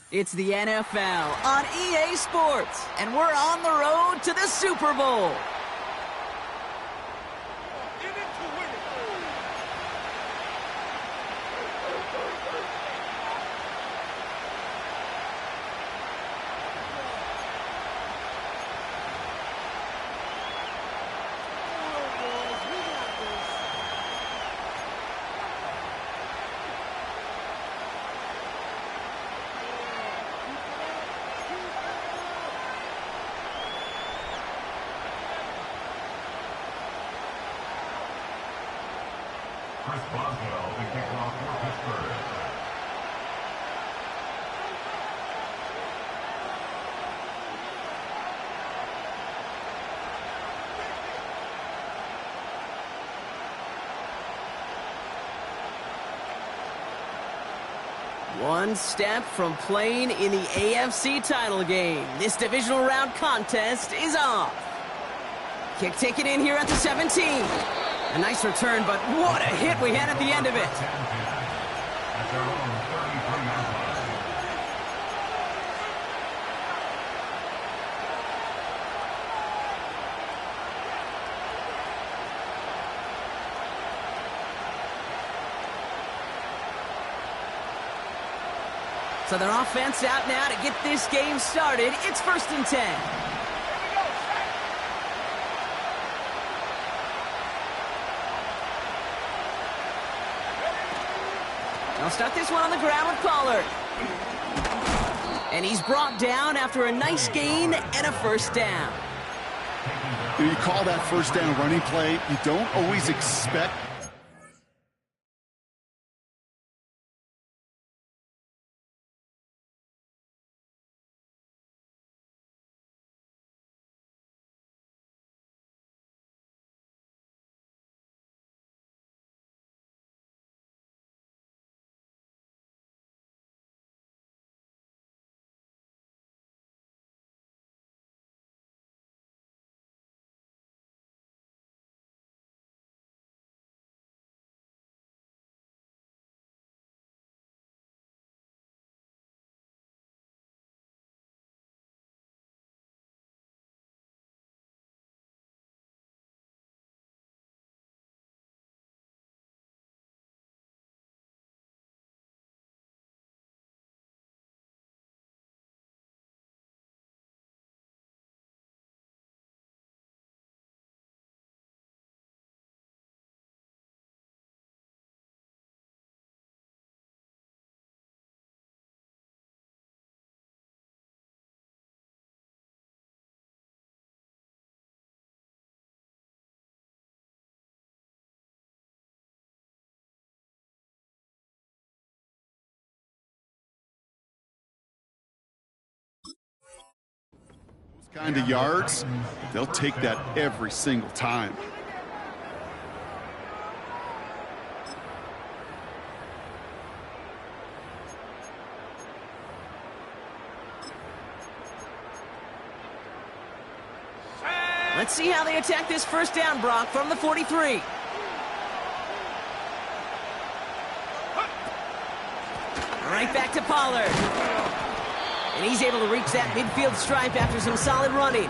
It's the NFL on EA Sports, and we're on the road to the Super Bowl. Chris Boswell to kick off for Pittsburgh. One step from playing in the AFC title game. This divisional round contest is off. Kick taken in here at the 17. A nice return, but what a hit we had at the end of it. At their own 33-yard line. So their offense out now to get this game started. It's 1st and 10. They'll start this one on the ground with Pollard. And he's brought down after a nice gain and a first down. You call that first down running play, you don't always expect those kind of yards. They'll take that every single time. Let's see how they attack this first down, Brock, from the 43. Right back to Pollard. And he's able to reach that midfield stripe after some solid running.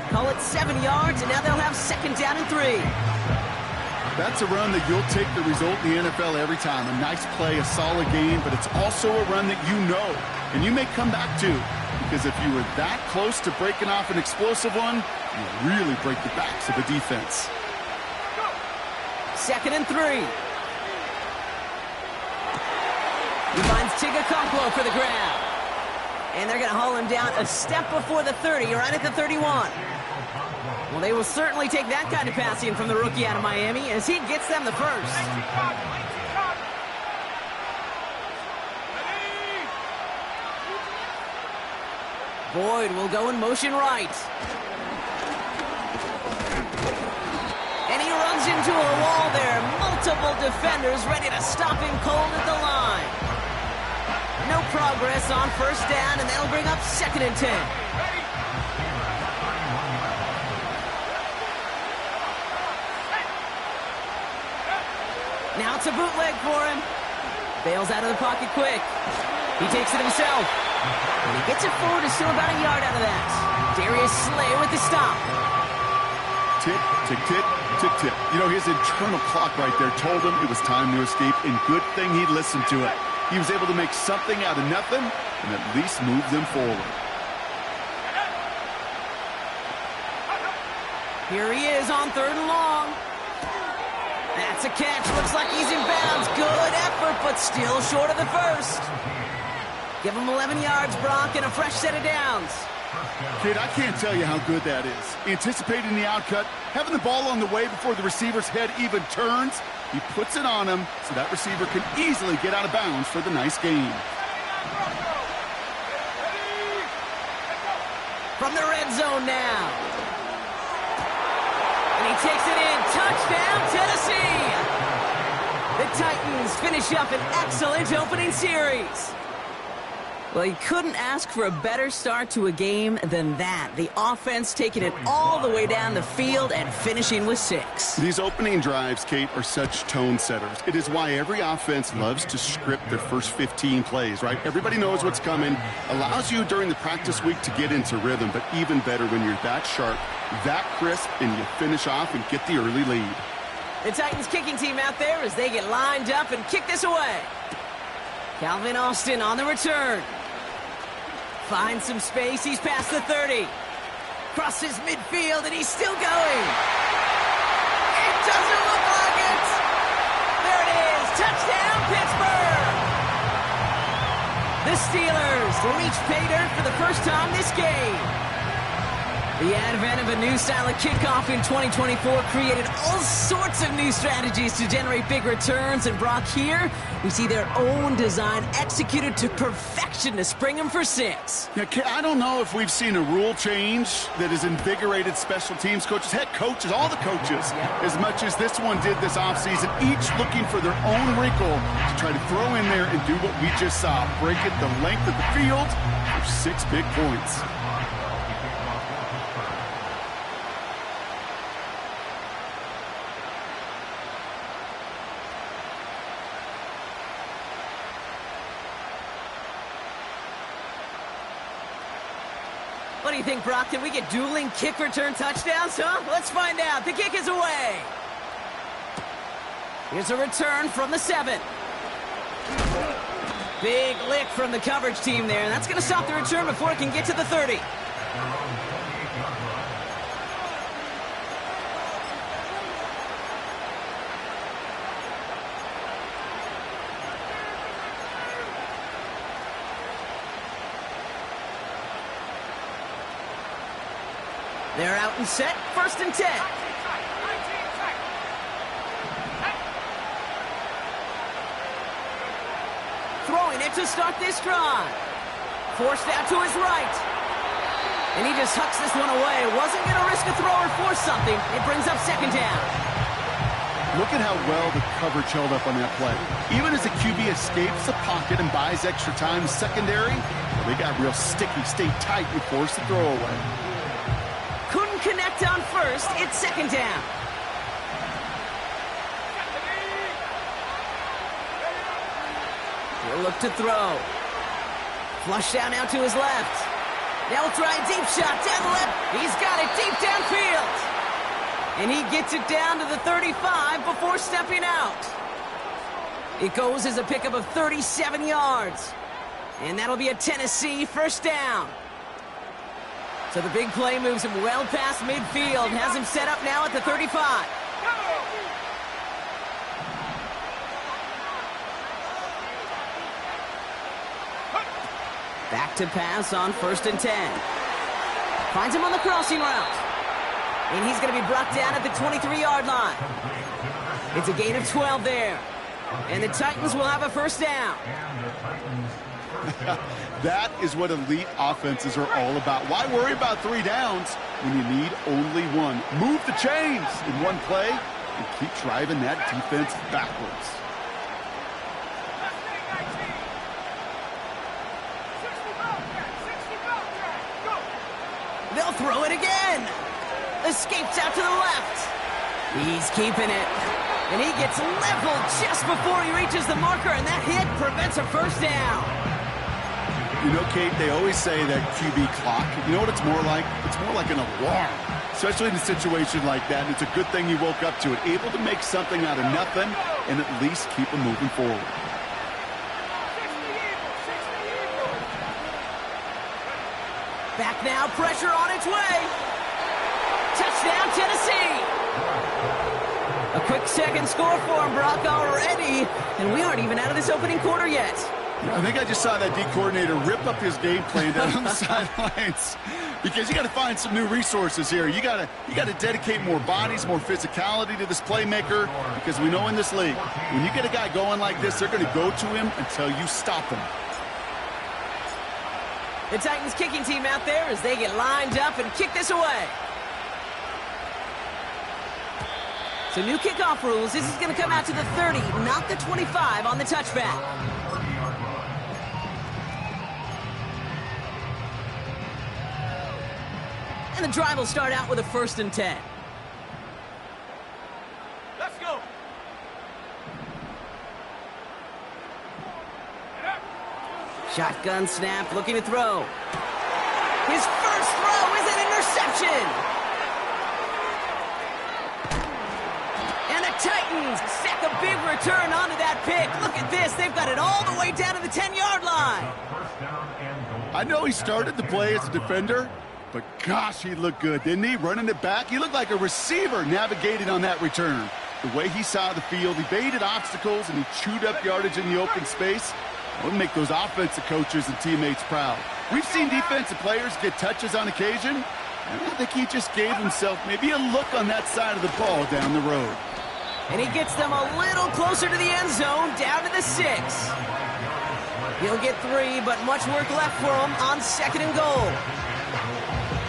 Call it 7 yards, and now they'll have 2nd down and 3. That's a run that you'll take the result in the NFL every time. A nice play, a solid game, but it's also a run that you know, and you may come back to. Because if you were that close to breaking off an explosive one, you really break the backs of the defense. 2nd and 3. He finds Tigakonkwo for the grab. And they're going to haul him down a step before the 30, right at the 31. Well, they will certainly take that kind of passing from the rookie out of Miami as he gets them the first. Boyd will go in motion right. And he runs into a wall there. Multiple defenders ready to stop him cold at the line. No progress on first down, and that'll bring up 2nd and 10. Now it's a bootleg for him. Bails out of the pocket quick. He takes it himself. And he gets it forward to still about a yard out of that. Darius Slay with the stop. Tick, tick, tick, tick, tick. You know, his internal clock right there told him it was time to escape, and good thing he listened to it. He was able to make something out of nothing and at least move them forward. Here he is on 3rd and long. That's a catch. Looks like he's in bounds. Good effort, but still short of the first. Give him 11 yards, Brock, and a fresh set of downs. Kid, I can't tell you how good that is. Anticipating the outcut, having the ball on the way before the receiver's head even turns. He puts it on him so that receiver can easily get out of bounds for the nice gain. From the red zone now. And he takes it in. Touchdown, Tennessee! The Titans finish up an excellent opening series. Well, you couldn't ask for a better start to a game than that. The offense taking it all the way down the field and finishing with 6. These opening drives, Kate, are such tone setters. It is why every offense loves to script their first 15 plays, right? Everybody knows what's coming. Allows you during the practice week to get into rhythm, but even better when you're that sharp, that crisp, and you finish off and get the early lead. The Titans kicking team out there as they get lined up and kick this away. Calvin Austin on the return. Finds some space. He's past the 30. Crosses midfield, and he's still going. It doesn't look like it. There it is. Touchdown, Pittsburgh. The Steelers reach pay dirt for the first time this game. The advent of a new style of kickoff in 2024 created all sorts of new strategies to generate big returns. And Brock, here we see their own design executed to perfection to spring them for 6. Yeah, I don't know if we've seen a rule change that has invigorated special teams coaches, head coaches, all the coaches, as much as this one did this offseason, each looking for their own wrinkle to try to throw in there and do what we just saw, break it the length of the field for 6 big points. What do you think, Brock? Can we get dueling kick return touchdowns, huh? Let's find out. The kick is away. Here's a return from the 7. Big lick from the coverage team there. That's going to stop the return before it can get to the 30. They're out and set, 1st and 10. Throwing it to start this drive. Forced out to his right. And he just hucks this one away. Wasn't going to risk a throw or force something. It brings up 2nd down. Look at how well the coverage held up on that play. Even as the QB escapes the pocket and buys extra time secondary, they got real sticky, stayed tight, and forced the throw away. Couldn't connect on 1st. It's 2nd down. He'll look to throw. Flush down now to his left. Now we'll try a deep shot down the left. He's got it deep downfield. And he gets it down to the 35 before stepping out. It goes as a pickup of 37 yards. And that'll be a Tennessee 1st down. So the big play moves him well past midfield. Has him set up now at the 35. Back to pass on 1st and 10. Finds him on the crossing route. And he's going to be brought down at the 23-yard line. It's a gain of 12 there. And the Titans will have a 1st down. That is what elite offenses are all about. Why worry about 3 downs when you need only 1? Move the chains in one play and keep driving that defense backwards. They'll throw it again. Escapes out to the left. He's keeping it. And he gets leveled just before he reaches the marker, and that hit prevents a 1st down. You know, Kate, they always say that QB clock. You know what it's more like? It's more like an alarm, especially in a situation like that. And it's a good thing you woke up to it, able to make something out of nothing and at least keep them moving forward. Back now, pressure on its way. Touchdown, Tennessee. A quick second score for him, Brock, already. And we aren't even out of this opening quarter yet. I think I just saw that D coordinator rip up his game plan down on the sidelines, because you got to find some new resources here. You got to dedicate more bodies, more physicality to this playmaker, because we know in this league, when you get a guy going like this, they're going to go to him until you stop him. The Titans kicking team out there as they get lined up and kick this away. So new kickoff rules. This is going to come out to the 30, not the 25 on the touchback. And the drive will start out with a 1st and 10. Let's go. Shotgun snap, looking to throw. His first throw is an interception. And the Titans sack a big return onto that pick. Look at this. They've got it all the way down to the 10-yard line. I know he started the play as a defender, but gosh, he looked good, didn't he? Running it back, he looked like a receiver navigating on that return. The way he saw the field, he baited obstacles, and he chewed up yardage in the open space. That would make those offensive coaches and teammates proud. We've seen defensive players get touches on occasion, and I think he just gave himself maybe a look on that side of the ball down the road. And he gets them a little closer to the end zone, down to the 6. He'll get 3, but much work left for him on 2nd and goal.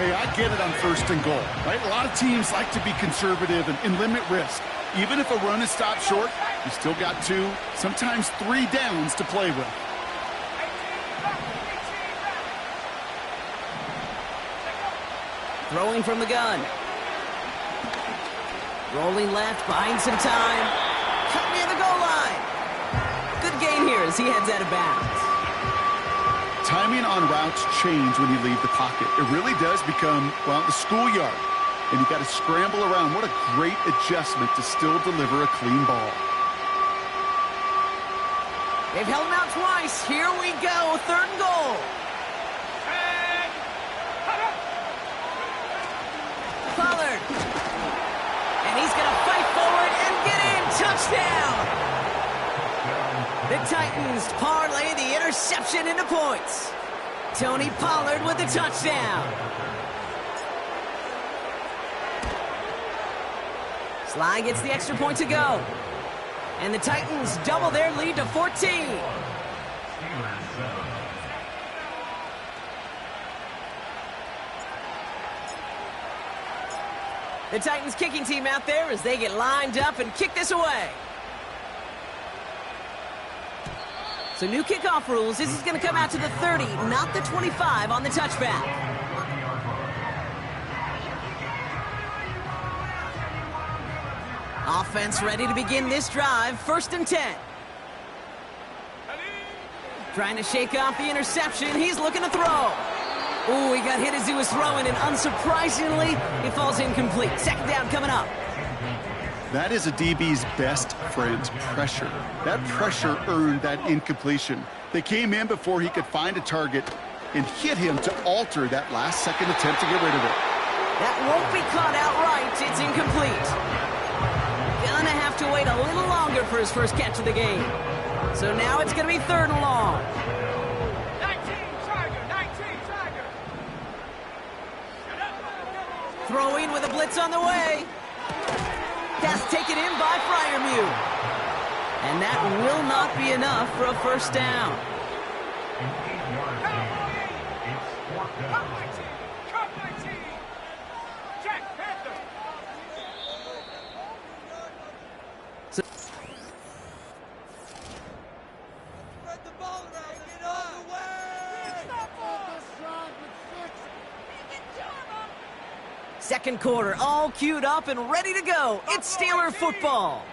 Hey, I get it on 1st and goal, right? A lot of teams like to be conservative and limit risk. Even if a run is stopped short, you still got 2, sometimes 3 downs to play with. Throwing from the gun. Rolling left, buying some time. Cut near the goal line. Good gain here as he heads out of bounds. Timing on routes change when you leave the pocket. It really does become, well, the schoolyard. And you got to scramble around. What a great adjustment to still deliver a clean ball. They've held him out twice. Here we go, 3rd and goal. Pollard. And he's going to fight forward and get in. Touchdown. The Titans parlay the interception into points. Tony Pollard with the touchdown. Sly gets the extra point to go. And the Titans double their lead to 14. The Titans kicking team out there as they get lined up and kick this away. So new kickoff rules. This is going to come out to the 30, not the 25 on the touchback. Offense ready to begin this drive. 1st and 10. Trying to shake off the interception. He's looking to throw. Ooh, he got hit as he was throwing, and unsurprisingly, it falls incomplete. 2nd down coming up. That is a DB's best friend, pressure. That pressure earned that incompletion. They came in before he could find a target and hit him to alter that last-second attempt to get rid of it. That won't be caught outright. It's incomplete. Gonna have to wait a little longer for his first catch of the game. So now it's going to be 3rd and long. 19, Tiger. Throwing with a blitz on the way. That's taken in by Freiermuth. And that will not be enough for a 1st down. Second quarter, all queued up and ready to go. It's Steeler football.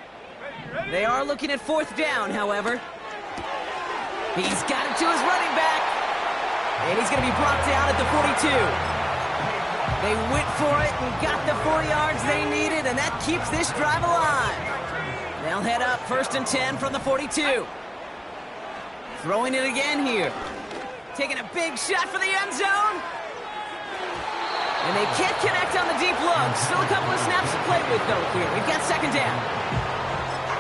They are looking at 4th down, however. He's got it to his running back. And he's going to be brought down at the 42. They went for it and got the 4 yards they needed, and that keeps this drive alive. They'll head up 1st and 10 from the 42. Throwing it again here. Taking a big shot for the end zone. And they can't connect on the deep look. Still a couple of snaps to play with, though, here. We've got 2nd down.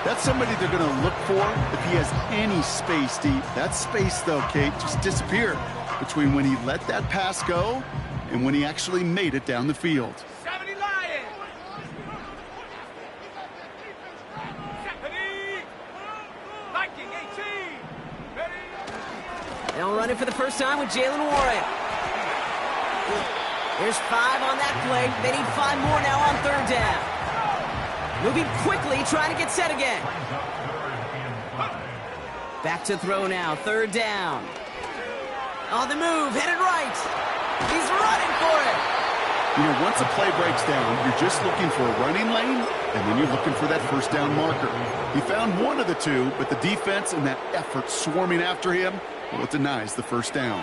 That's somebody they're going to look for if he has any space deep. That space, though, Kate, just disappeared between when he let that pass go and when he actually made it down the field. 70 Lions. 70. Viking 18. Ready. They'll run it for the first time with Jalen Warren. There's 5 on that play. They need 5 more now on 3rd down. Moving quickly, trying to get set again. Back to throw now, 3rd down. On the move, headed right. He's running for it. You know, once a play breaks down, you're just looking for a running lane, and then you're looking for that 1st down marker. He found one of the two, but the defense and that effort swarming after him, well, it denies the 1st down.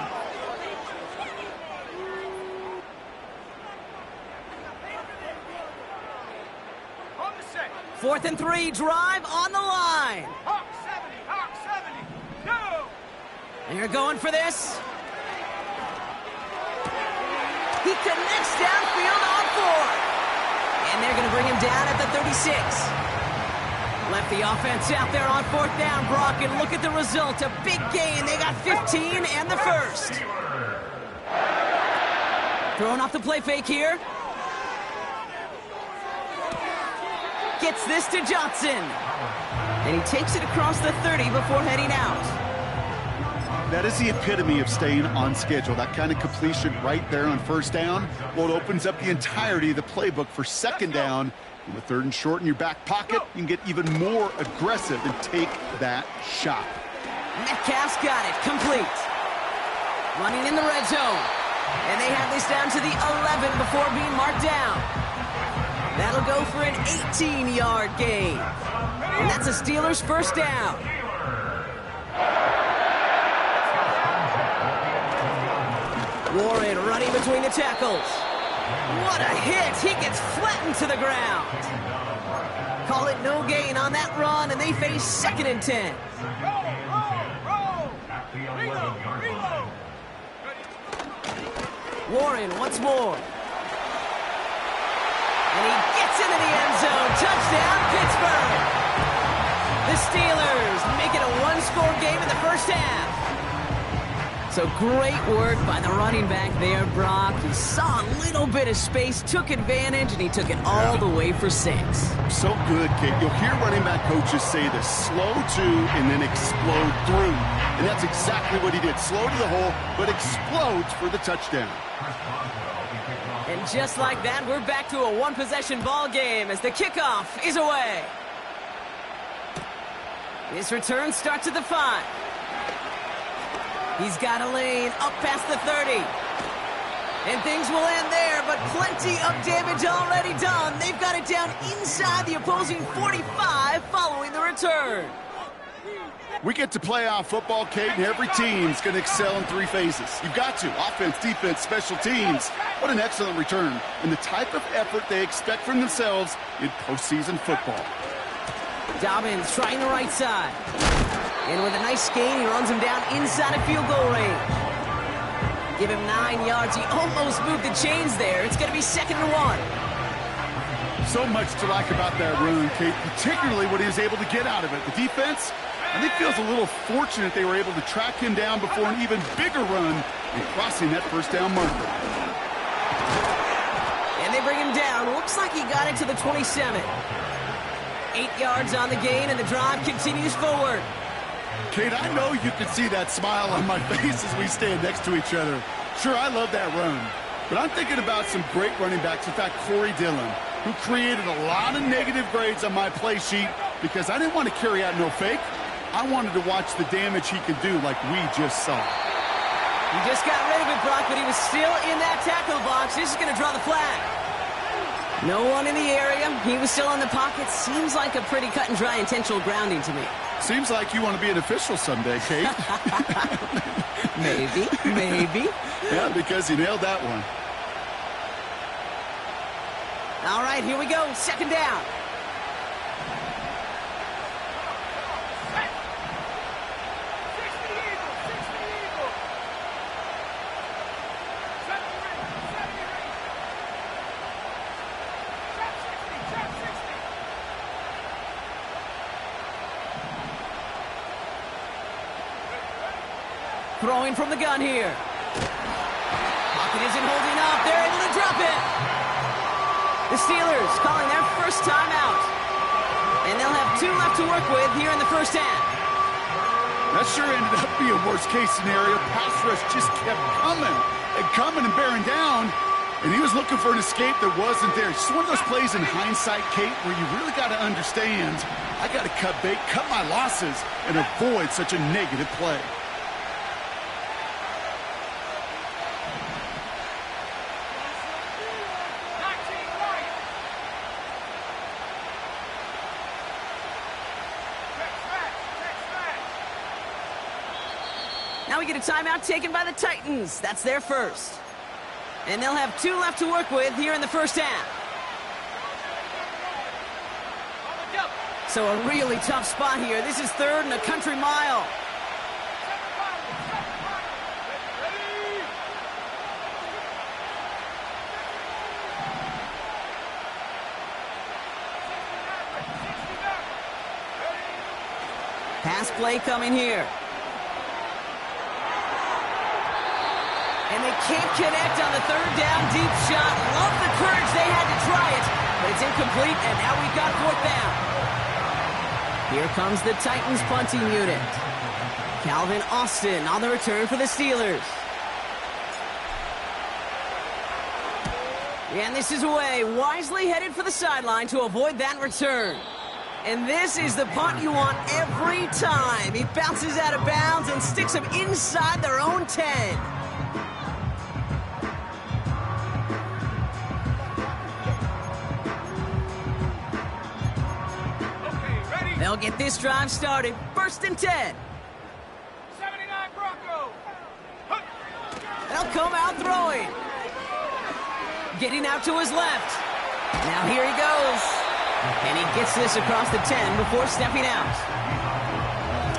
On the set. 4th and 3, drive on the line. Hawk 70. Hawk 70. No. And you're going for this. He connects downfield on 4. And they're going to bring him down at the 36. Left the offense out there on 4th down, Brock, and look at the result. A big gain. They got 15 and the 1st. Throwing off the play fake here. Gets this to Johnson. And he takes it across the 30 before heading out. That is the epitome of staying on schedule. That kind of completion right there on 1st down. Well, it opens up the entirety of the playbook for 2nd down. And with 3rd and short in your back pocket, you can get even more aggressive and take that shot. Metcalf's got it. Complete. Running in the red zone. And they have this down to the 11 before being marked down. That'll go for an 18-yard gain. And that's a Steelers' 1st down. Warren running between the tackles. What a hit! He gets flattened to the ground. Call it no gain on that run, and they face 2nd and 10. Roll. Reload. Reload. Warren once more. And he gets into the end zone. Touchdown, Pittsburgh. The Steelers make it a 1-score game in the 1st half. So great work by the running back there, Brock. He saw a little bit of space, took advantage, and he took it all the way for 6. So good, Kate. You'll hear running back coaches say this: slow to and then explode through. And that's exactly what he did. Slow to the hole, but explodes for the touchdown. And just like that, we're back to a 1-possession ball game as the kickoff is away. His return starts at the 5. He's got a lane up past the 30. And things will end there, but plenty of damage already done. They've got it down inside the opposing 45 following the return. We get to playoff football, Kate, and every team's going to excel in 3 phases. You've got to. Offense, defense, special teams. What an excellent return. And the type of effort they expect from themselves in postseason football. Dobbins trying the right side. And with a nice gain, he runs him down inside of field goal range. Give him 9 yards. He almost moved the chains there. It's going to be 2nd and 1. So much to like about that run, Kate, particularly what he was able to get out of it. The defense, I think, feels a little fortunate they were able to track him down before an even bigger run and crossing that 1st down marker. And they bring him down. Looks like he got it to the 27. 8 yards on the gain, and the drive continues forward. Kate, I know you can see that smile on my face as we stand next to each other. Sure, I love that run. But I'm thinking about some great running backs. In fact, Corey Dillon, who created a lot of negative grades on my play sheet because I didn't want to carry out no fake. I wanted to watch the damage he could do like we just saw. He just got rid of it, Brock, but he was still in that tackle box. This is going to draw the flag. No one in the area. He was still in the pocket. Seems like a pretty cut and dry intentional grounding to me. Seems like you want to be an official someday, Kate. Maybe. Yeah, because he nailed that one. All right, here we go. Second down. Throwing from the gun here. Pocket isn't holding up. They're able to drop it. The Steelers calling their first timeout. And they'll have 2 left to work with here in the first half. That sure ended up being a worst-case scenario. Pass rush just kept coming and bearing down. And he was looking for an escape that wasn't there. It's just one of those plays in hindsight, Kate, where you really got to understand, I got to cut bait, cut my losses, and avoid such a negative play. Now we get a timeout taken by the Titans. That's their first. And they'll have 2 left to work with here in the first half. So a really tough spot here. This is 3rd and a country mile. Pass play coming here. And they can't connect on the 3rd down deep shot. Love the courage they had to try it, but it's incomplete, and now we've got 4th down. Here comes the Titans punting unit. Calvin Austin on the return for the Steelers. And this is away, wisely headed for the sideline to avoid that return. And this is the punt you want every time. He bounces out of bounds and sticks them inside their own 10. They'll get this drive started. 1st and 10. 79 Bronco. They'll come out throwing. Getting out to his left. Now here he goes. And he gets this across the 10 before stepping out.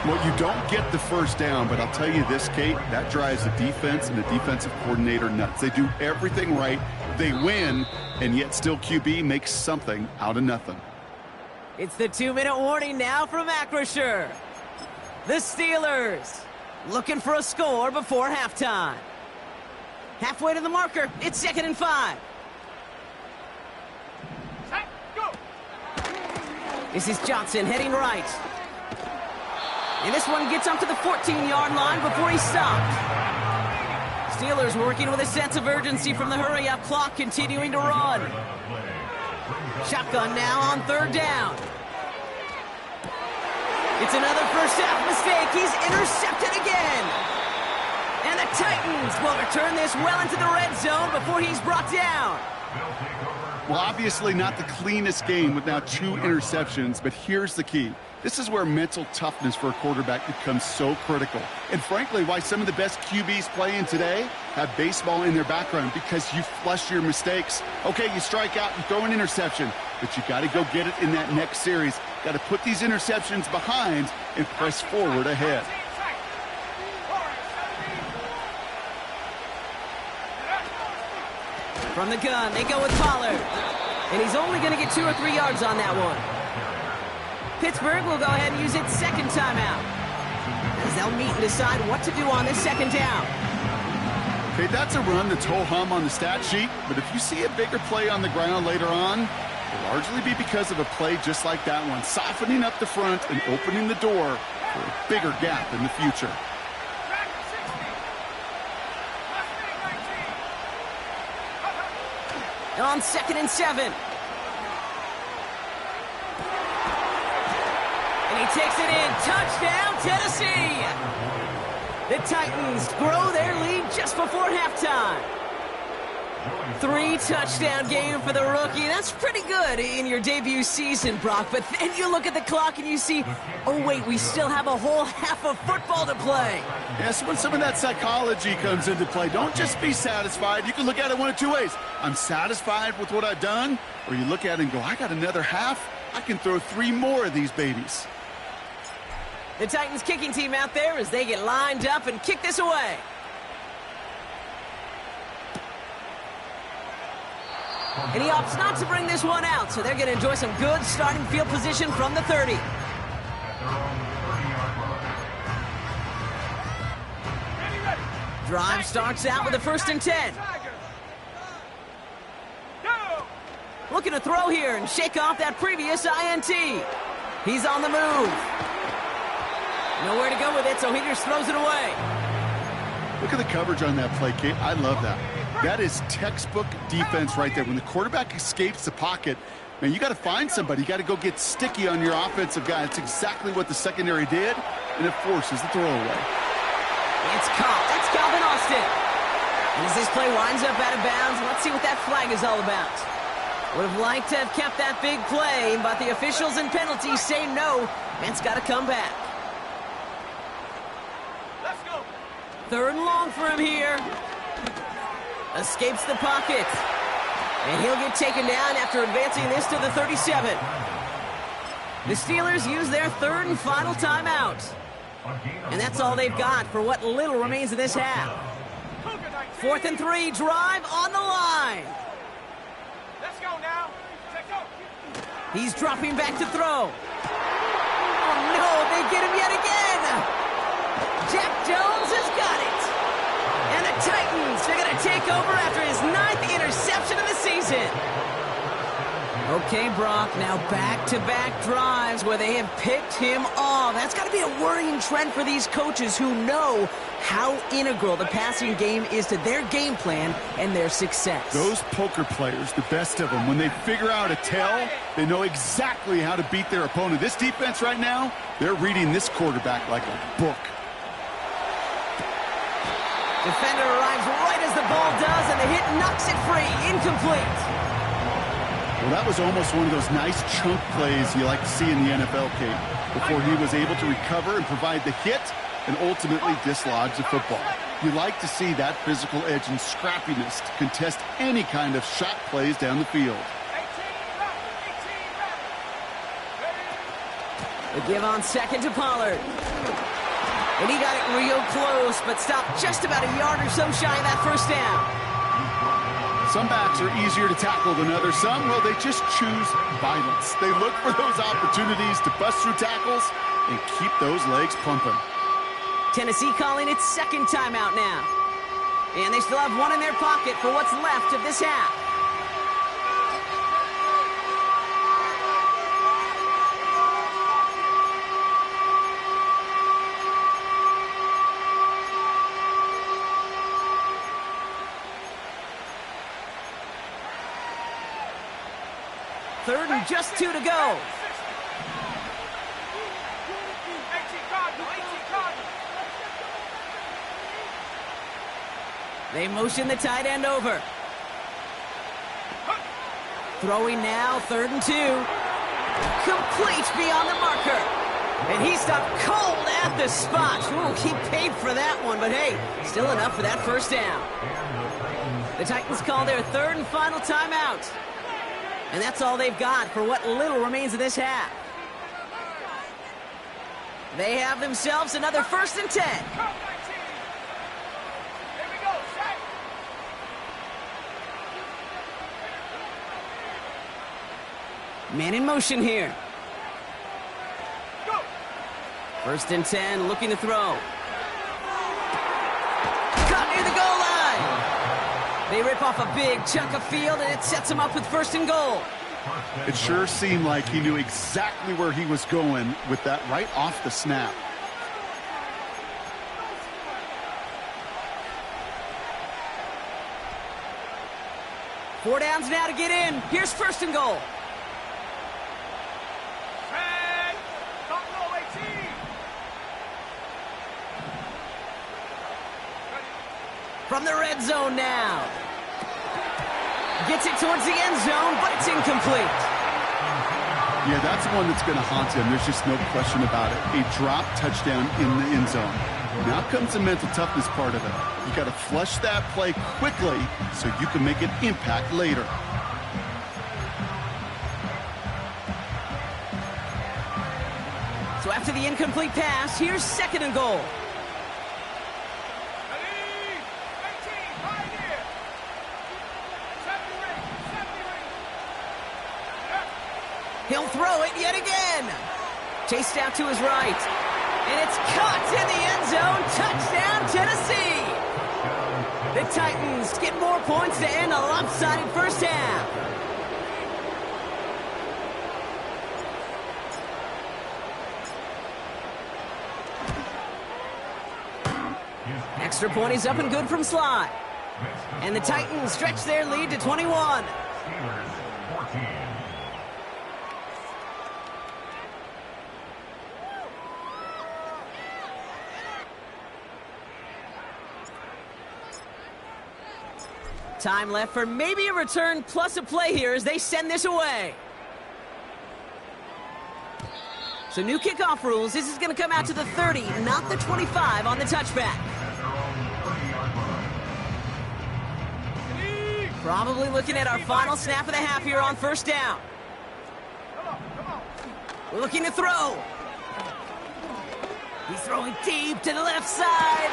Well, you don't get the first down, but I'll tell you this, Kate, that drives the defense and the defensive coordinator nuts. They do everything right. They win, and yet still QB makes something out of nothing. It's the 2-minute warning now from Acrisure. The Steelers looking for a score before halftime. Halfway to the marker. It's 2nd and 5. Set, go. This is Johnson heading right. And this one gets up to the 14-yard line before he's stopped. Steelers working with a sense of urgency from the hurry-up clock, continuing to run. Shotgun now on 3rd down. It's another first half mistake. He's intercepted again. And the Titans will return this well into the red zone before he's brought down. Well, obviously not the cleanest game with now 2 interceptions, but here's the key. This is where mental toughness for a quarterback becomes so critical. And frankly, why some of the best QBs playing today have baseball in their background, because you flush your mistakes. Okay, you strike out, you throw an interception, but you got to go get it in that next series. Got to put these interceptions behind and press forward ahead. From the gun, they go with Pollard. And he's only going to get 2 or 3 yards on that one. Pittsburgh will go ahead and use its 2nd timeout, as they'll meet and decide what to do on this 2nd down. Okay, that's a run that's ho-hum on the stat sheet, but if you see a bigger play on the ground later on, it'll largely be because of a play just like that one, softening up the front and opening the door for a bigger gap in the future. On 2nd and 7. And he takes it in. Touchdown, Tennessee! The Titans grow their lead just before halftime. 3-touchdown game for the rookie. That's pretty good in your debut season, Brock. But then you look at the clock and you see, oh, wait, we still have a whole half of football to play. Yes, when some of that psychology comes into play, don't just be satisfied. You can look at it one of two ways. I'm satisfied with what I've done, or you look at it and go, I got another half. I can throw 3 more of these babies. The Titans kicking team out there as they get lined up and kick this away. And he opts not to bring this one out, so they're going to enjoy some good starting field position from the 30. Drive starts out with a 1st and 10. Looking to throw here and shake off that previous INT. He's on the move. Nowhere to go with it, so he just throws it away. Look at the coverage on that play, Kate. I love that. That is textbook defense right there. When the quarterback escapes the pocket, man, you got to find somebody. You got to go get sticky on your offensive guy. It's exactly what the secondary did, and it forces the throwaway. It's caught. That's Calvin Austin. And as this play winds up out of bounds, let's see what that flag is all about. Would have liked to have kept that big play, but the officials and penalties say no. Man's got to come back. Let's go. 3rd and long for him here. Escapes the pocket. And he'll get taken down after advancing this to the 37. The Steelers use their 3rd and final timeout. And that's all they've got for what little remains of this half. 4th and 3, drive on the line. Let's go now. Let's go. He's dropping back to throw. Oh no, they get him yet again. Jack Jones has got it. And the Titans are going to take over after his 9th interception of the season. Okay, Brock, now back-to-back drives where they have picked him off. That's got to be a worrying trend for these coaches who know how integral the passing game is to their game plan and their success. Those poker players, the best of them, when they figure out a tell, they know exactly how to beat their opponent. This defense right now, they're reading this quarterback like a book. Defender arrives right as the ball does, and the hit knocks it free. Incomplete. Well, that was almost one of those nice chunk plays you like to see in the NFL, Kate, before he was able to recover and provide the hit and ultimately dislodge the football. You like to see that physical edge and scrappiness to contest any kind of shot plays down the field. The give on 2nd to Pollard. And he got it real close, but stopped just about a yard or so shy of that 1st down. Some backs are easier to tackle than others. Some, well, they just choose violence. They look for those opportunities to bust through tackles and keep those legs pumping. Tennessee calling its 2nd timeout now. And they still have one in their pocket for what's left of this half. Third and just 2 to go. They motion the tight end over. Throwing now, 3rd and 2. Complete beyond the marker. And he stopped cold at the spot. Ooh, he paid for that one, but hey, still enough for that 1st down. The Titans call their 3rd and final timeout. And that's all they've got for what little remains of this half. They have themselves another 1st and 10. Man in motion here. 1st and 10, looking to throw. Caught near the goal line. They rip off a big chunk of field, and it sets them up with 1st and goal. It sure seemed like he knew exactly where he was going with that right off the snap. Four downs now to get in. Here's 1st and goal. From the red zone now. Gets it towards the end zone, but it's incomplete. Yeah, that's one that's going to haunt him. There's just no question about it. A drop touchdown in the end zone. Now comes the mental toughness part of it. You got to flush that play quickly so you can make an impact later. So after the incomplete pass, here's 2nd and goal. He'll throw it yet again. Chased out to his right. And it's caught in the end zone. Touchdown, Tennessee. The Titans get more points to end a lopsided first half. Extra point is up and good from Sly. And the Titans stretch their lead to 21. Steelers 14. Time left for maybe a return plus a play here as they send this away. So new kickoff rules. This is going to come out to the 30, not the 25 on the touchback. Probably looking at our final snap of the half here on first down. We're looking to throw. He's throwing deep to the left side.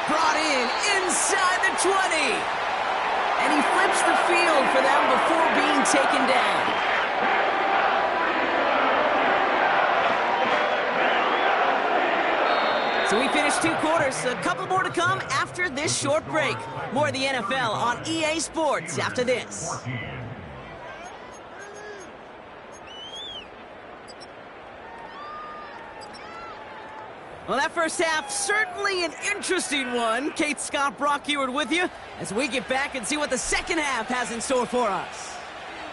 Brought in inside the 20. And he flips the field for them before being taken down. So we finished 2 quarters. A couple more to come after this short break. More of the NFL on EA Sports after this. Well, that first half, certainly an interesting one. Kate, Scott, Brock Ewart with you as we get back and see what the second half has in store for us.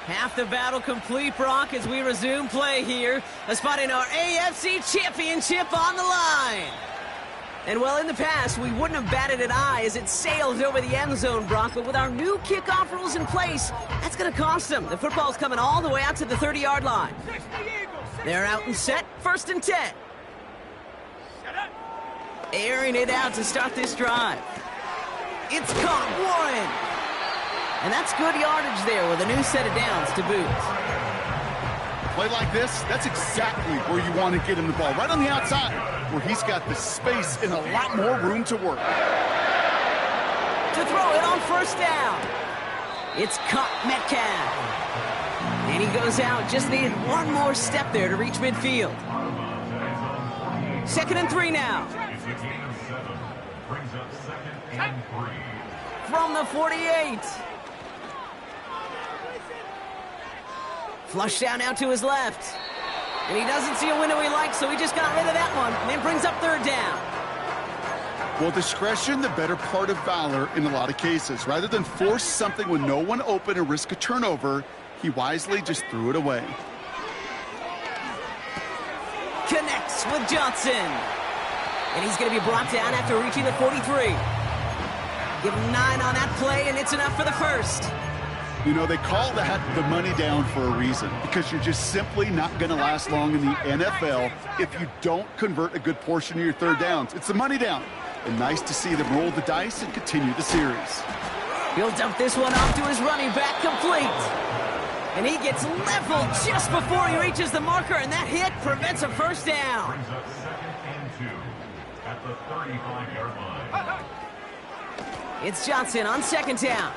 Half the battle complete, Brock, as we resume play here. A spot in our AFC Championship on the line. And, well, in the past, we wouldn't have batted an eye as it sailed over the end zone, Brock. But with our new kickoff rules in place, that's going to cost them. The football's coming all the way out to the 30-yard line. They're out and set, 1st and 10. Airing it out to start this drive. It's caught, Warren. And that's good yardage there with a new set of downs to boot. Play like this, that's exactly where you want to get him the ball. Right on the outside, where he's got the space and a lot more room to work. To throw it on first down. It's caught, Metcalf. And he goes out, just needed one more step there to reach midfield. 2nd and 3 now. Brings up 2nd and 3. From the 48. Flush down out to his left. And he doesn't see a window he likes, so he just got rid of that one. And then brings up 3rd down. Well, discretion, the better part of valor in a lot of cases. Rather than force something with no one open and risk a turnover, he wisely just threw it away. Connects with Johnson. And he's going to be brought down after reaching the 43. Give him 9 on that play, and it's enough for the first. You know, they call that the money down for a reason, because you're just simply not going to last long in the NFL if you don't convert a good portion of your 3rd downs. It's the money down. And nice to see them roll the dice and continue the series. He'll dump this one off to his running back, complete. And he gets leveled just before he reaches the marker, and that hit prevents a first down. Brings up 2nd and 2 at the 35-yard line. It's Johnson on 2nd down.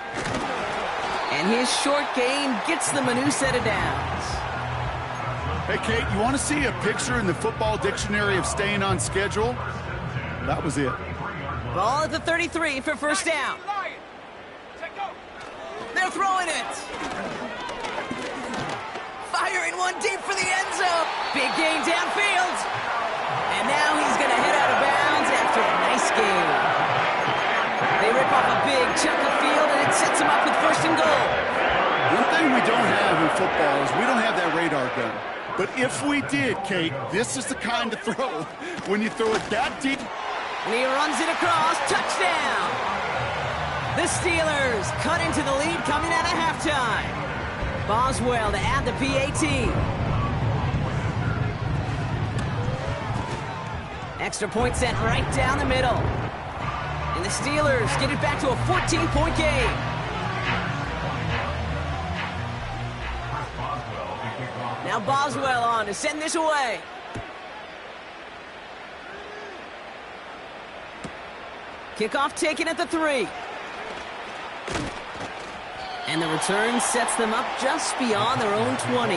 And his short gain gets them a new set of downs. Hey, Kate, you want to see a picture in the football dictionary of staying on schedule? That was it. Ball at the 33 for first down. They're throwing it. Firing one deep for the end zone. Big gain downfield. And now he's going to head out of bounds after a nice gain. They rip off a big chunk of field, and it sets him up with 1st and goal. One thing we don't have in football is we don't have that radar gun. But if we did, Kate, this is the kind of throw when you throw it that deep. And he runs it across. Touchdown! The Steelers cut into the lead lead coming out of halftime. Boswell to add the PAT. Extra point sent right down the middle. And the Steelers get it back to a 14-point game. Now Boswell on to send this away. Kickoff taken at the 3. And the return sets them up just beyond their own 20.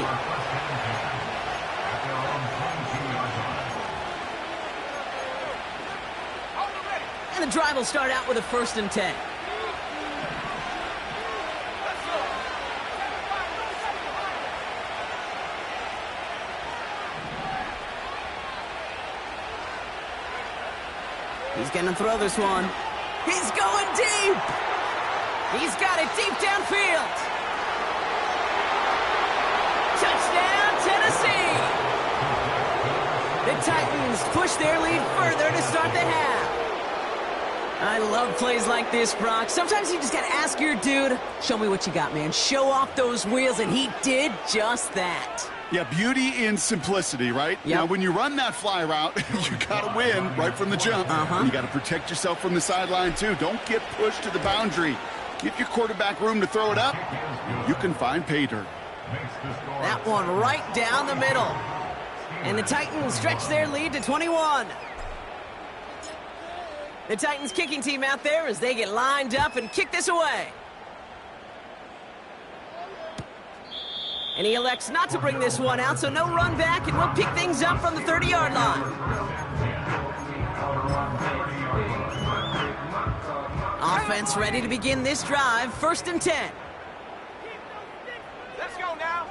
And the drive will start out with a 1st and 10. He's going to throw this one. He's going deep. He's got it deep downfield. Touchdown, Tennessee. The Titans push their lead further to start the half. I love plays like this, Brock. Sometimes you just got to ask your dude, show me what you got, man. Show off those wheels, and he did just that. Yeah, beauty in simplicity, right? Yep. Now, when you run that fly route, you got to win right from the jump. And you got to protect yourself from the sideline, too. Don't get pushed to the boundary. Give your quarterback room to throw it up. You can find pay dirt. That one right down the middle. And the Titans stretch their lead to 21. The Titans kicking team out there as they get lined up and kick this away. And he elects not to bring this one out, so no run back, and we'll pick things up from the 30-yard line. Offense ready to begin this drive. 1st and 10. Let's go now.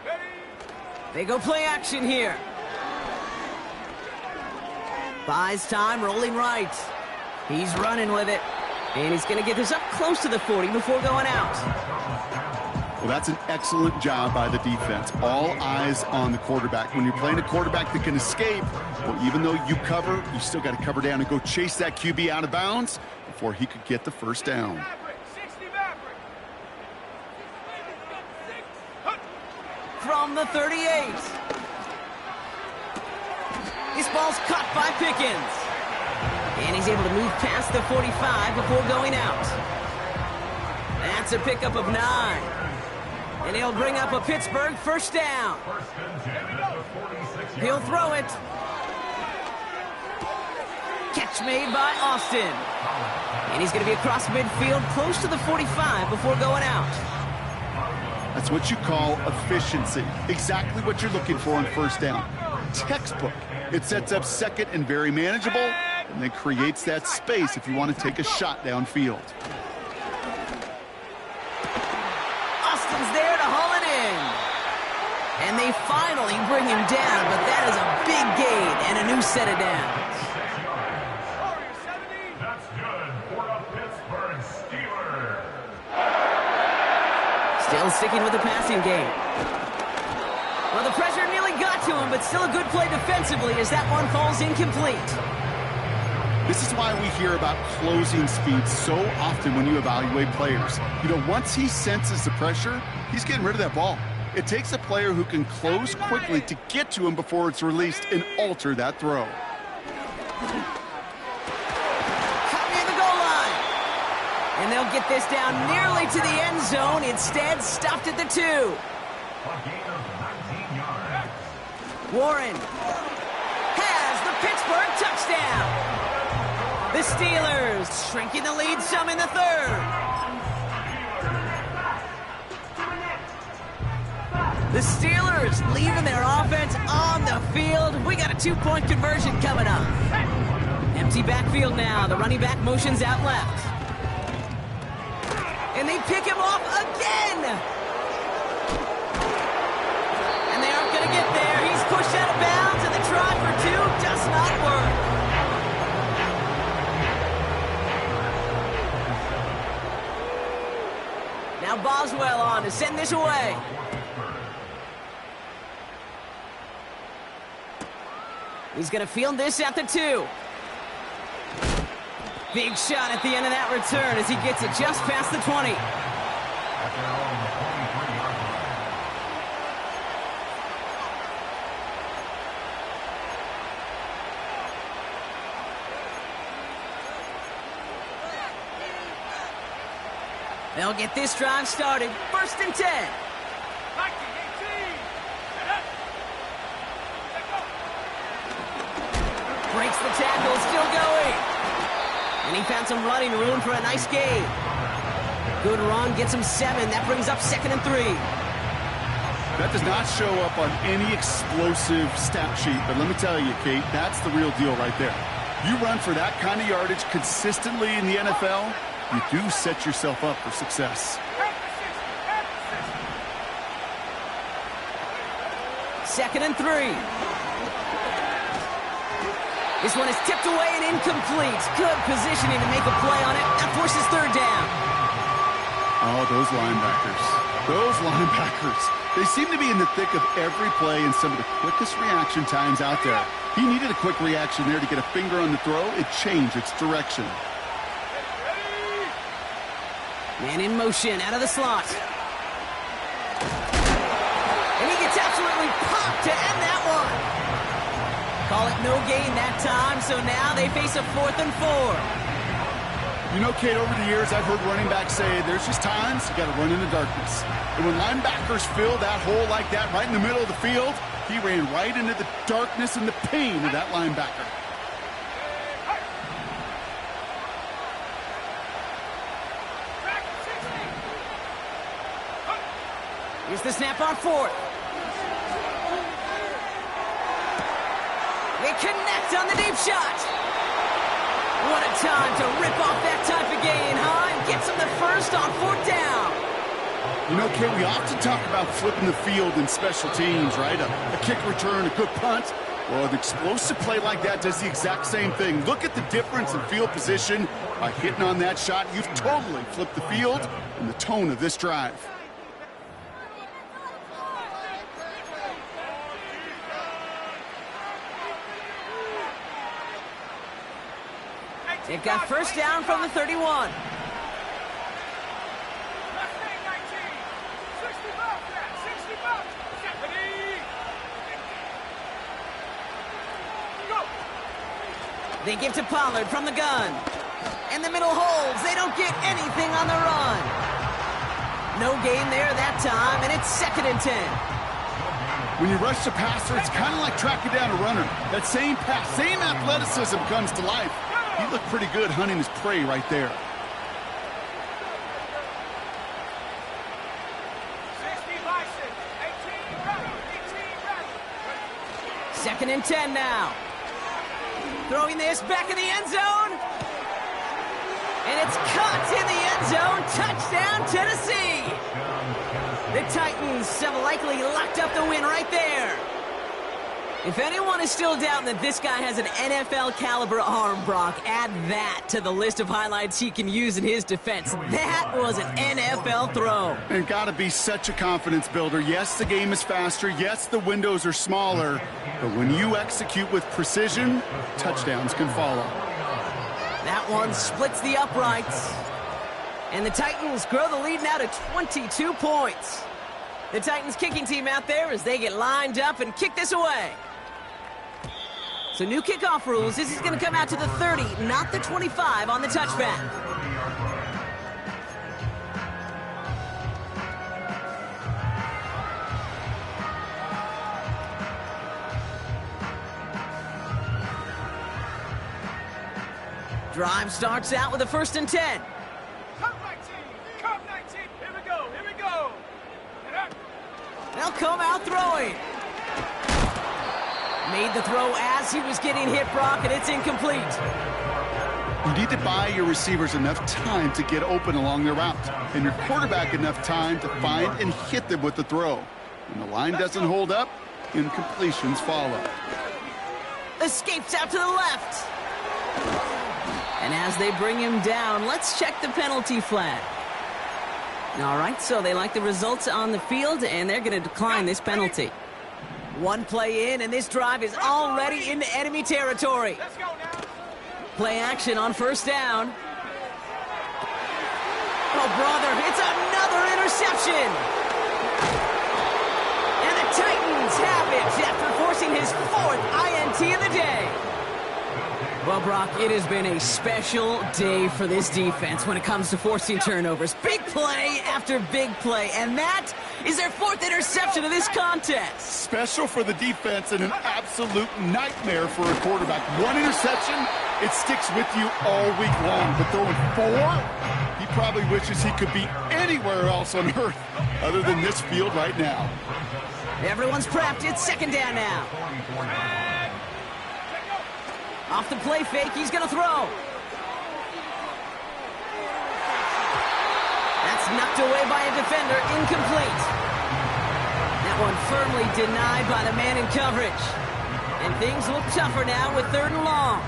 Ready? They go play action here. Buys time, rolling right. He's running with it. And he's going to get this up close to the 40 before going out. Well, that's an excellent job by the defense. All eyes on the quarterback. When you're playing a quarterback that can escape, well, even though you cover, you still got to cover down and go chase that QB out of bounds before he could get the 1st down. From the 38. This ball's caught by Pickens. And he's able to move past the 45 before going out. That's a pickup of 9. And he'll bring up a Pittsburgh 1st down. He'll throw it. Catch made by Austin. And he's going to be across midfield close to the 45 before going out. That's what you call efficiency. Exactly what you're looking for on 1st down. Textbook. It sets up 2nd and very manageable, and then creates that space if you want to take a shot downfield. Austin's there to haul it in. And they finally bring him down, but that is a big gain and a new set of downs. That's good for the Pittsburgh Steelers. Still sticking with the passing game. Well, the pressure nearly got to him, but still a good play defensively as that one falls incomplete. This is why we hear about closing speed so often when you evaluate players. You know, once he senses the pressure, he's getting rid of that ball. It takes a player who can close quickly to get to him before it's released and alter that throw. Caught near the goal line. And they'll get this down nearly to the end zone. Instead, stopped at the 2. A gain of 19 yards. Warren has the Pittsburgh touchdown. The Steelers shrinking the lead some in the 3rd. The Steelers leaving their offense on the field. We got a 2-point conversion coming up. Empty backfield now. The running back motions out left. And they pick him off again. And they aren't going to get there. He's pushed out of bounds, and the try for 2 does not work. Now Boswell on to send this away. He's going to field this at the 2. Big shot at the end of that return as he gets it just past the 20. At their own 23-yard line. They'll get this drive started. 1st and 10. 19, 18. Breaks the tackle, still going. And he found some running room for a nice gain. Good run, gets him 7. That brings up 2nd and 3. That does not show up on any explosive stat sheet, but let me tell you, Kate, that's the real deal right there. You run for that kind of yardage consistently in the NFL, you do set yourself up for success. 2nd and 3. This one is tipped away and incomplete. Good positioning to make a play on it. That forces 3rd down. Oh, those linebackers. Those linebackers. They seem to be in the thick of every play and some of the quickest reaction times out there. He needed a quick reaction there to get a finger on the throw. It changed its direction. Man in motion, out of the slot. And he gets absolutely popped to end that one. Call it no gain that time, so now they face a 4th and 4. You know, Kate, over the years, I've heard running backs say there's just times you got to run in the darkness. And when linebackers fill that hole like that right in the middle of the field, he ran right into the darkness and the pain of that linebacker. Here's the snap on 4th. They connect on the deep shot. What a time to rip off that type of gain, huh? And gets him the first on 4th down. You know, Kate, we often talk about flipping the field in special teams, right? A kick return, a good punt. Well, an explosive play like that does the exact same thing. Look at the difference in field position. By hitting on that shot, you've totally flipped the field and the tone of this drive. They've got 1st down from the 31. They give to Pollard from the gun. And the middle holds. They don't get anything on the run. No gain there that time, and it's 2nd and 10. When you rush the passer, it's kind of like tracking down a runner. That same pass, same athleticism comes to life. He looked pretty good hunting his prey right there. 2nd and 10 now. Throwing this back in the end zone. And it's caught in the end zone. Touchdown, Tennessee. The Titans have likely locked up the win right there. If anyone is still doubting that this guy has an NFL caliber arm, Brock, add that to the list of highlights he can use in his defense. That was an NFL throw. And got to be such a confidence builder. Yes, the game is faster. Yes, the windows are smaller. But when you execute with precision, touchdowns can follow. That one splits the uprights. And the Titans grow the lead now to 22 points. The Titans kicking team out there as they get lined up and kick this away. So new kickoff rules. This is going to come out to the 30, not the 25 on the touchback. Drive starts out with a 1st and 10. Come 19, here we go. They'll come out throwing. Made the throw as he was getting hit, Brock, and it's incomplete. You need to buy your receivers enough time to get open along their route, and your quarterback enough time to find and hit them with the throw. When the line doesn't hold up, incompletions follow. Escapes out to the left. And as they bring him down, let's check the penalty flag. All right, so they like the results on the field, and they're going to decline this penalty. One play in, and this drive is already into enemy territory. Let's go now. Play action on first down. Oh, brother, it's another interception. And the Titans have it after forcing his 4th INT of the day. Well, Brock, it has been a special day for this defense when it comes to forcing turnovers. Big play after big play, and that is their 4th interception of this contest. Special for the defense and an absolute nightmare for a quarterback. 1 interception, it sticks with you all week long. But throwing 4, he probably wishes he could be anywhere else on earth other than this field right now. Everyone's prepped. It's 2nd down now. Off the play fake, he's going to throw. That's knocked away by a defender, incomplete. That one firmly denied by the man in coverage. And things look tougher now with 3rd and long.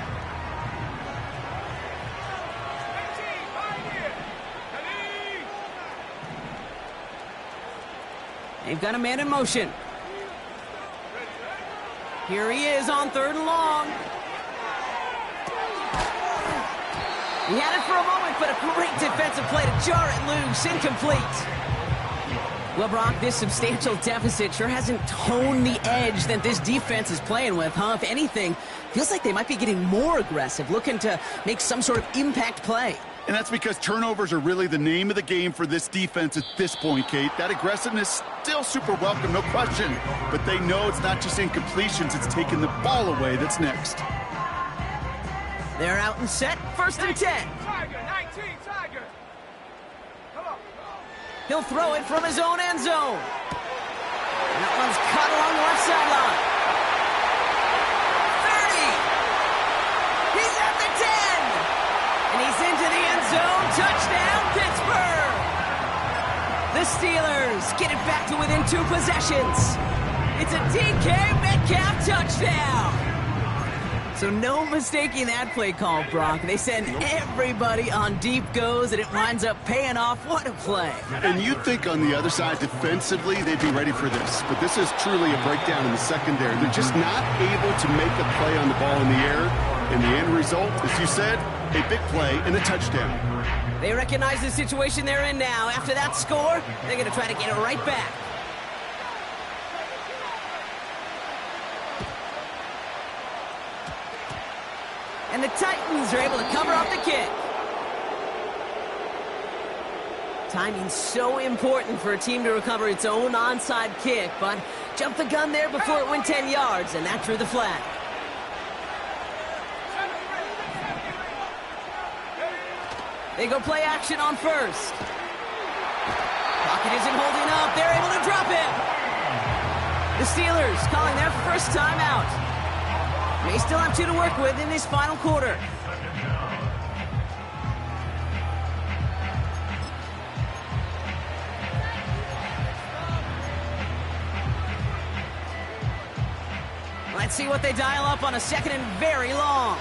They've got a man in motion. Here he is on 3rd and long. He had it for a moment, but a great defensive play to jar it loose. Incomplete. Well, Brock, this substantial deficit sure hasn't toned the edge that this defense is playing with, huh? If anything, feels like they might be getting more aggressive, looking to make some sort of impact play. And that's because turnovers are really the name of the game for this defense at this point, Kate. That aggressiveness still super welcome, no question. But they know it's not just incompletions, it's taking the ball away that's next. They're out and set, 1st and 10. Tiger, 19, Tiger. Come on. He'll throw it from his own end zone. And that one's caught along the left sideline. 30. He's at the 10. And he's into the end zone. Touchdown, Pittsburgh. The Steelers get it back to within 2 possessions. It's a DK Metcalf touchdown. So no mistaking that play call, Brock. They send everybody on deep goes, and it winds up paying off. What a play. And you'd think on the other side, defensively, they'd be ready for this. But this is truly a breakdown in the secondary. They're just not able to make a play on the ball in the air. And the end result, as you said, a big play and a touchdown. They recognize the situation they're in now. After that score, they're going to try to get it right back. And the Titans are able to cover up the kick. Timing's so important for a team to recover its own onside kick, but jumped the gun there before it went 10 yards, and that drew the flag. They go play action on first. Pocket isn't holding up. They're able to drop it. The Steelers calling their first timeout. May still have 2 to work with in this final quarter. Let's see what they dial up on a 2nd and very long.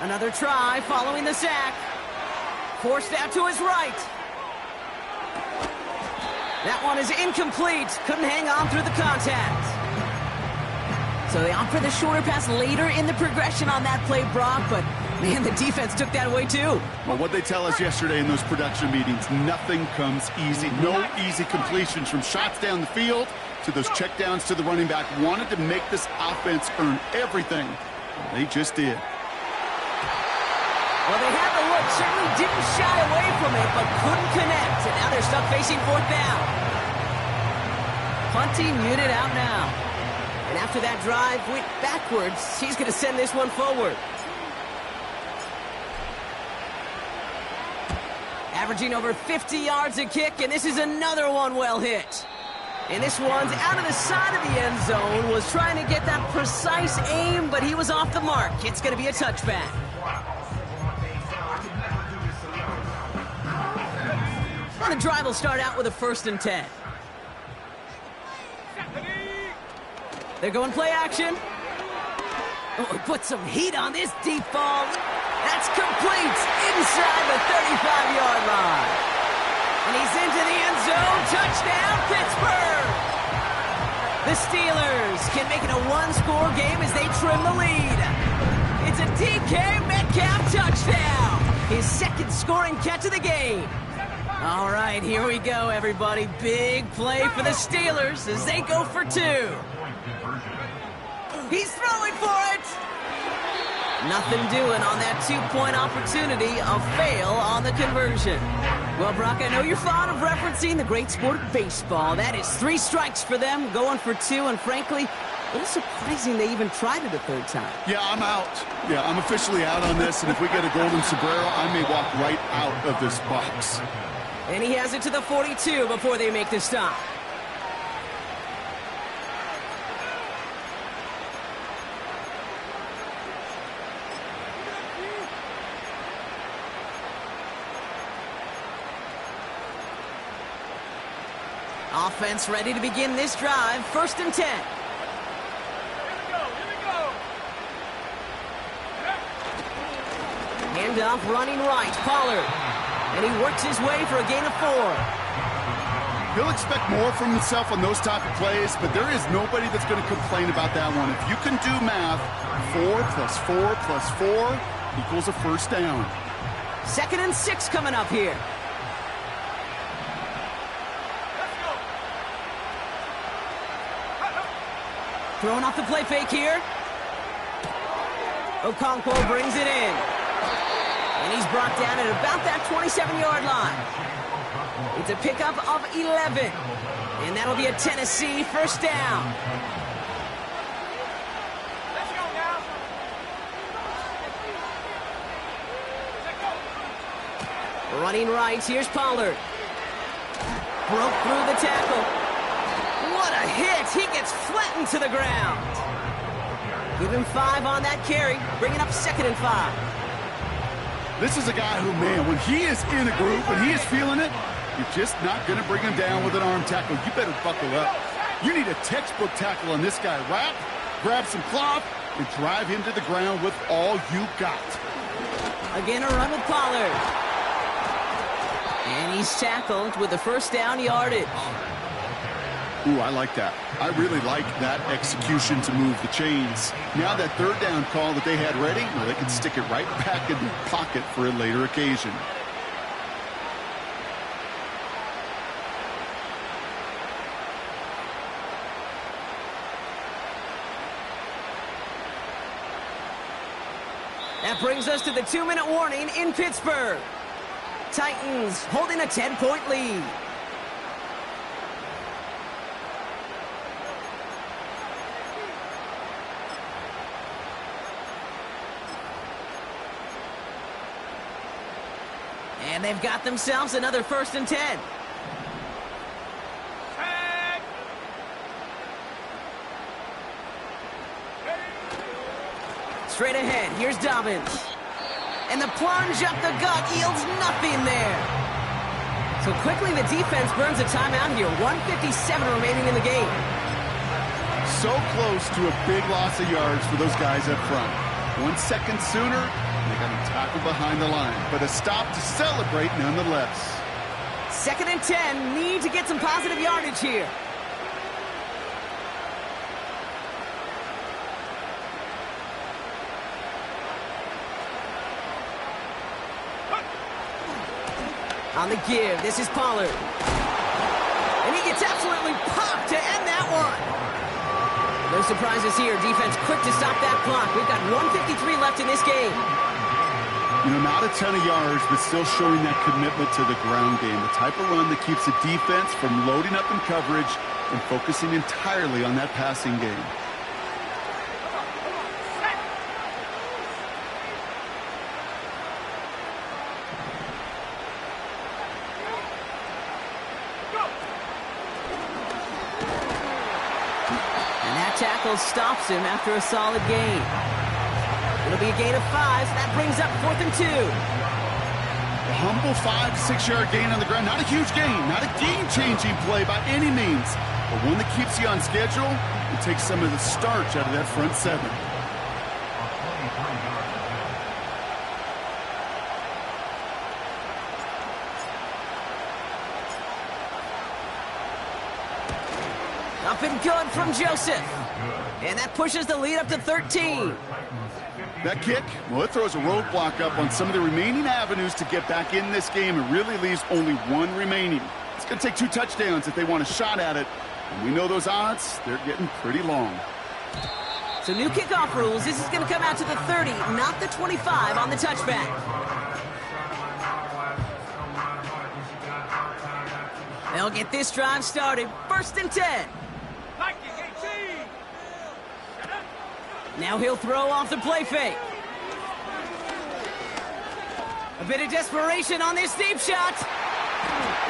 Another try following the sack. Forced out to his right. That one is incomplete. Couldn't hang on through the contact. So they opt for the shorter pass later in the progression on that play, Brock, but man, the defense took that away too. Well, what they tell us yesterday in those production meetings, nothing comes easy. No easy completions from shots down the field to those checkdowns to the running back. Wanted to make this offense earn everything. They just did. Well, they had the look, certainly didn't shy away from it, but couldn't connect. And now they're stuck facing 4th down. Punting unit out now. And after that drive went backwards, he's going to send this one forward. Averaging over 50 yards a kick, and this is another one well hit. And this one's out of the side of the end zone, was trying to get that precise aim, but he was off the mark. It's going to be a touchback. And the drive will start out with a 1st and 10. They're going play action. Oh, put some heat on this deep ball. That's complete inside the 35-yard line. And he's into the end zone. Touchdown, Pittsburgh. The Steelers can make it a one-score game as they trim the lead. It's a DK Metcalf touchdown. His second scoring catch of the game. All right, here we go, everybody. Big play for the Steelers as they go for two. He's throwing for it. Nothing doing on that two-point opportunity. A fail on the conversion. Well, Brock, I know you're fond of referencing the great sport of baseball. That is 3 strikes for them, going for 2, and frankly, a little surprising they even tried it a third time. Yeah, I'm out. Yeah, I'm officially out on this, and if we get a golden sombrero, I may walk right out of this box. And he has it to the 42 before they make the stop. Offense ready to begin this drive. 1st and 10. Handoff running right. Pollard. And he works his way for a gain of 4. He'll expect more from himself on those type of plays, but there is nobody that's going to complain about that one. If you can do math, 4 plus 4 plus 4 equals a first down. 2nd and 6 coming up here. Throwing off the play fake here. Okonkwo brings it in. And he's brought down at about that 27-yard line. It's a pickup of 11. And that'll be a Tennessee first down. Let's go now. Running right, here's Pollard. Broke through the tackle. What a hit! He gets flattened to the ground. Give him 5 on that carry, bringing up 2nd and 5. This is a guy who, man, when he is in a group and he is feeling it, you're just not going to bring him down with an arm tackle. You better buckle up. You need a textbook tackle on this guy. Wrap, grab some cloth, and drive him to the ground with all you got. Again, a run with Pollard. And he's tackled with the first down yardage. Ooh, I like that. I really like that execution to move the chains. Now that 3rd down call that they had ready, well, they can stick it right back in their pocket for a later occasion. That brings us to the 2-minute warning in Pittsburgh. Titans holding a 10-point lead. And they've got themselves another 1st and 10. Tag. Straight ahead, here's Dobbins. And the plunge up the gut yields nothing there. So quickly the defense burns a timeout here. 1:57 remaining in the game. So close to a big loss of yards for those guys up front. 1 second sooner, they got him tackled behind the line. But a stop to celebrate nonetheless. 2nd and 10, need to get some positive yardage here. On the give, this is Pollard. And he gets absolutely popped to end that one. No surprises here. Defense quick to stop that clock. We've got 1:53 left in this game. You know, not a ton of yards, but still showing that commitment to the ground game. The type of run that keeps the defense from loading up in coverage and focusing entirely on that passing game. Tackle stops him after a solid gain. It'll be a gain of 5, so that brings up 4th and 2. A humble 5 to 6 yard gain on the ground. Not a huge gain, not a game-changing play by any means, but one that keeps you on schedule and takes some of the starch out of that front 7. Up and good from Joseph. And that pushes the lead up to 13. That kick, well, it throws a roadblock up on some of the remaining avenues to get back in this game. It really leaves only one remaining. It's going to take 2 touchdowns if they want a shot at it. And we know those odds, they're getting pretty long. So new kickoff rules. This is going to come out to the 30, not the 25 on the touchback. They'll get this drive started. 1st and 10. Now he'll throw off the play fake. A bit of desperation on this deep shot.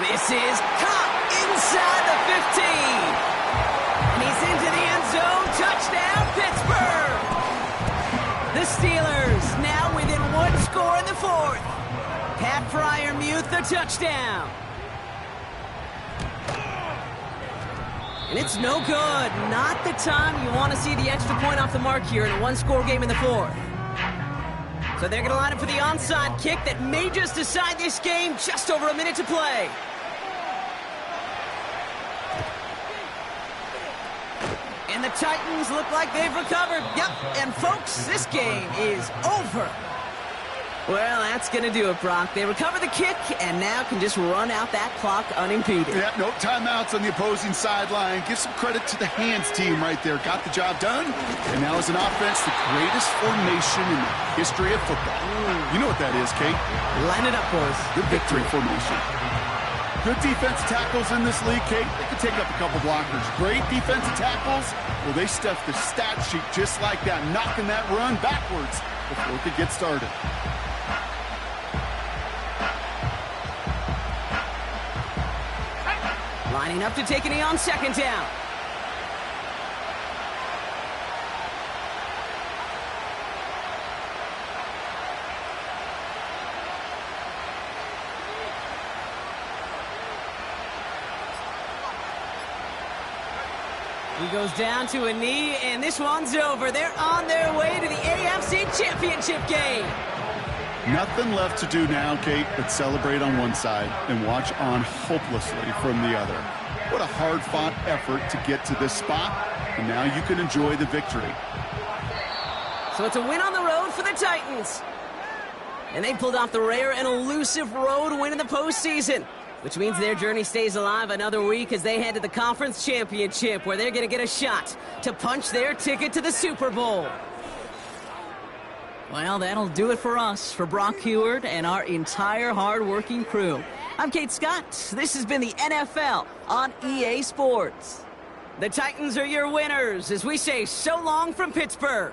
This is caught inside the 15. And he's into the end zone. Touchdown, Pittsburgh. The Steelers now within 1 score in the 4th. Pat Fryermuth the touchdown. And it's no good. Not the time you want to see the extra point off the mark here in a 1-score game in the 4th. So they're going to line up for the onside kick that may just decide this game. Just over a minute to play. And the Titans look like they've recovered. Yep, and folks, this game is over. Well, that's going to do it, Brock. They recover the kick and now can just run out that clock unimpeded. Yeah, no timeouts on the opposing sideline. Give some credit to the hands team right there. Got the job done. And now as an offense, the greatest formation in the history of football. You know what that is, Kate? Line it up, boys. The victory formation. Good defensive tackles in this league, Kate. They can take up a couple blockers. Great defensive tackles. Well, they stuff the stat sheet just like that, knocking that run backwards before it could get started. Lining up to take a knee on 2nd down. He goes down to a knee, and this one's over. They're on their way to the AFC Championship game. Nothing left to do now, Kate, but celebrate on one side and watch on hopelessly from the other. What a hard-fought effort to get to this spot, and now you can enjoy the victory. So it's a win on the road for the Titans. And they pulled off the rare and elusive road win in the postseason, which means their journey stays alive another week as they head to the Conference Championship, where they're going to get a shot to punch their ticket to the Super Bowl. Well, that'll do it for us, for Brock Heward and our entire hard-working crew. I'm Kate Scott. This has been the NFL on EA Sports. The Titans are your winners as we say so long from Pittsburgh.